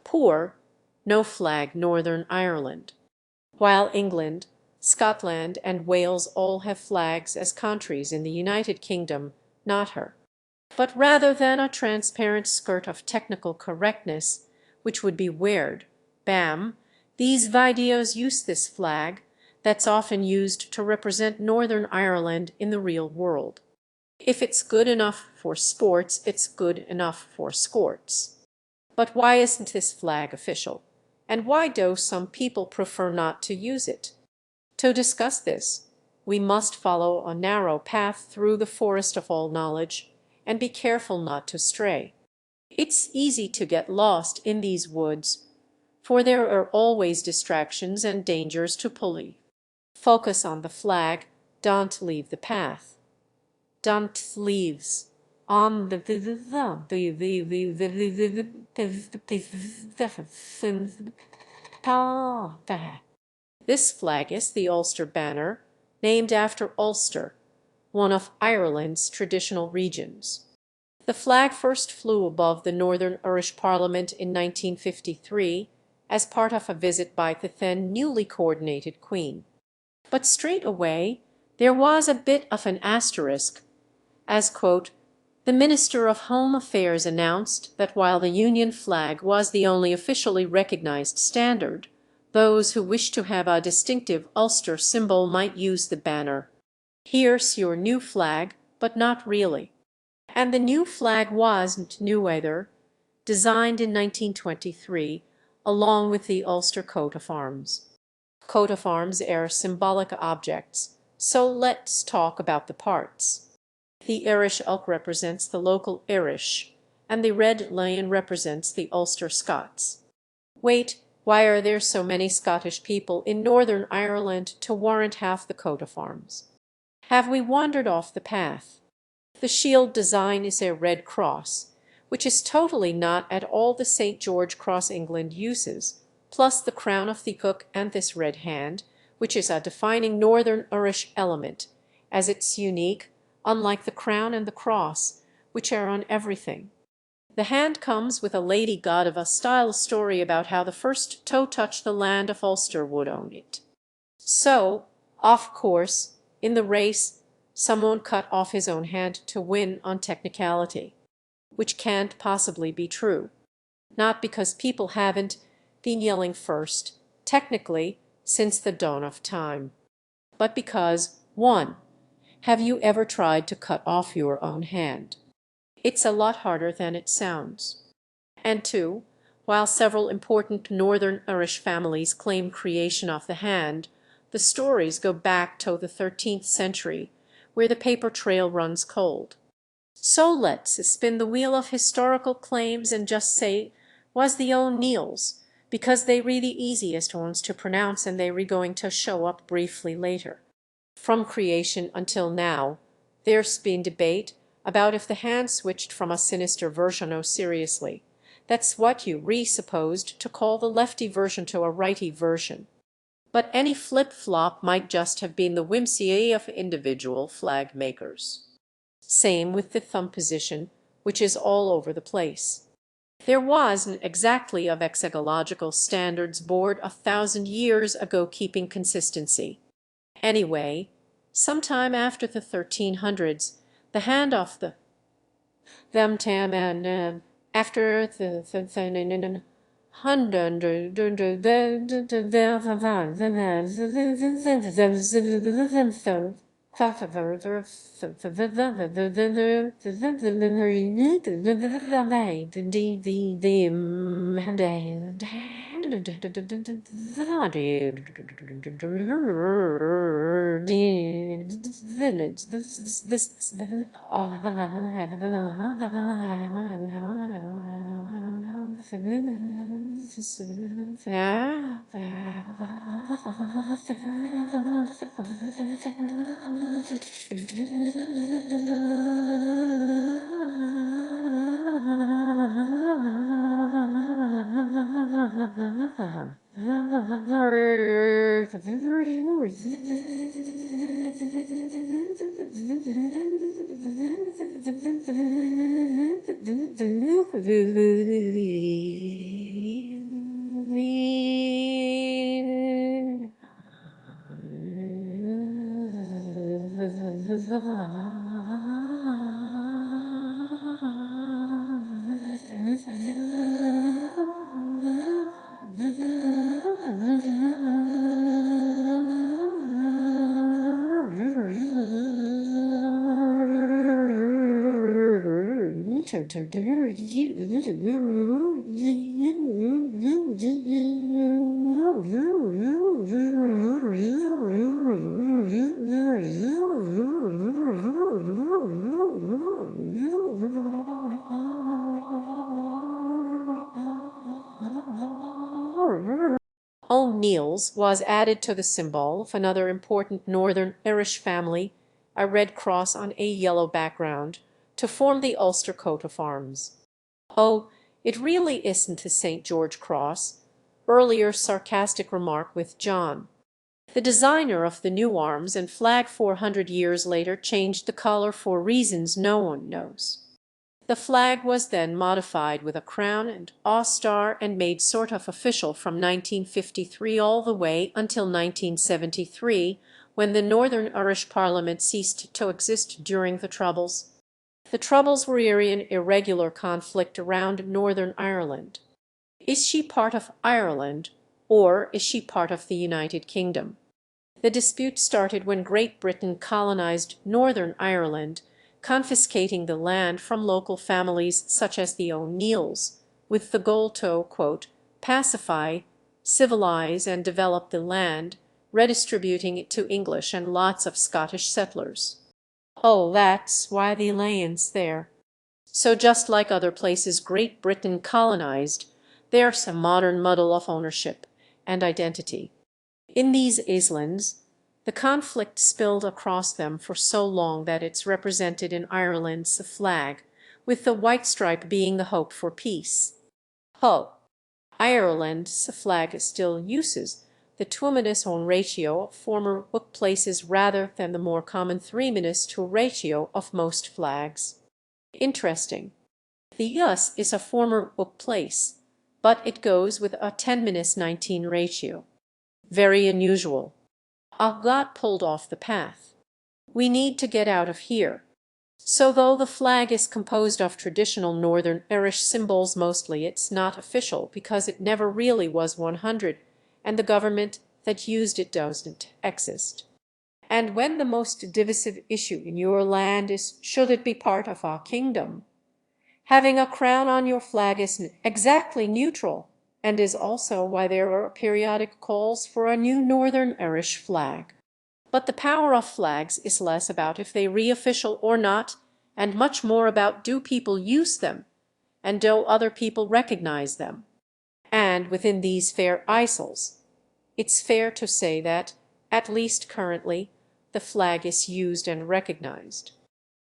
Poor, no flag Northern Ireland. While England, Scotland, and Wales all have flags as countries in the United Kingdom, not her. But rather than a transparent skirt of technical correctness, which would be weird, bam, these videos use this flag that's often used to represent Northern Ireland in the real world. If it's good enough for sports, it's good enough for skorts. But why isn't this flag official? And why do some people prefer not to use it? To discuss this, we must follow a narrow path through the forest of all knowledge, and be careful not to stray. It's easy to get lost in these woods, for there are always distractions and dangers to pulley. Focus on the flag, don't leave the path. Don't leaves on the This flag is the Ulster banner, named after Ulster, one of Ireland's traditional regions. The flag first flew above the Northern Irish Parliament in 1953 as part of a visit by the then newly coordinated Queen. But straight away there was a bit of an asterisk, as, quote, "The Minister of Home Affairs announced that while the Union flag was the only officially recognized standard, those who wished to have a distinctive Ulster symbol might use the banner. Here's your new flag, but not really." And the new flag wasn't new either, designed in 1923, along with the Ulster coat of arms. Coat of arms are symbolic objects, so let's talk about the parts. The Irish elk represents the local Irish, and the red lion represents the Ulster Scots. Wait, why are there so many Scottish people in Northern Ireland to warrant half the coat of arms? Have we wandered off the path? The shield design is a red cross, which is totally not at all the St. George cross England uses, plus the crown of the cook and this red hand, which is a defining Northern Irish element, as it's unique, unlike the crown and the cross, which are on everything. The hand comes with a lady god of a style story about how the first toe touched the land of Ulster would own it. So, of course, in the race, someone cut off his own hand to win on technicality, which can't possibly be true. Not because people haven't been yelling first, technically, since the dawn of time, but because, 1. Have you ever tried to cut off your own hand? It's a lot harder than it sounds. And 2, while several important Northern Irish families claim creation of the hand, the stories go back to the 13th century, where the paper trail runs cold. So let's spin the wheel of historical claims and just say, was the O'Neills, because they were the easiest ones to pronounce and they were going to show up briefly later. From creation until now, there's been debate about if the hand switched from a sinister version. Oh, seriously, that's what you supposed to call the lefty version to a righty version. But any flip-flop might just have been the whimsy of individual flag makers. Same with the thumb position, which is all over the place. There wasn't exactly a vexillological standards board 1,000 years ago keeping consistency. Anyway, sometime after the 1300s, the hand of the them tam and after the O'Neill's was added to the symbol of another important Northern Irish family, a red cross on a yellow background, to form the Ulster coat of arms. "Oh, it really isn't a St. George cross," earlier sarcastic remark with John. The designer of the new arms and flag 400 years later changed the colour for reasons no one knows. The flag was then modified with a crown and awe star and made sort of official from 1953 all the way until 1973, when the Northern Irish Parliament ceased to exist during the Troubles. The Troubles were an irregular conflict around Northern Ireland. Is she part of Ireland, or is she part of the United Kingdom? The dispute started when Great Britain colonized Northern Ireland, confiscating the land from local families such as the O'Neills, with the goal to, "pacify, civilize, and develop the land, redistributing it to English and lots of Scottish settlers." Oh, that's why the EliãN's there. So just like other places Great Britain colonized, there's a modern muddle of ownership and identity. In these EliãN's, the conflict spilled across them for so long that it's represented in Ireland's flag, with the white stripe being the hope for peace. Ireland's flag still uses the 2:1 ratio of former book places rather than the more common 3:2 ratio of most flags. Interesting. The US is a former book place, but it goes with a 10:19 ratio. Very unusual. Got pulled off the path. We need to get out of here. So though the flag is composed of traditional Northern Irish symbols mostly, it's not official because it never really was 100, and the government that used it doesn't exist. And when the most divisive issue in your land is should it be part of our kingdom, having a crown on your flag isn't exactly neutral, and is also why there are periodic calls for a new Northern Irish flag. But the power of flags is less about if they re-official or not, and much more about do people use them, and do other people recognize them. And within these fair isles, it's fair to say that, at least currently, the flag is used and recognized.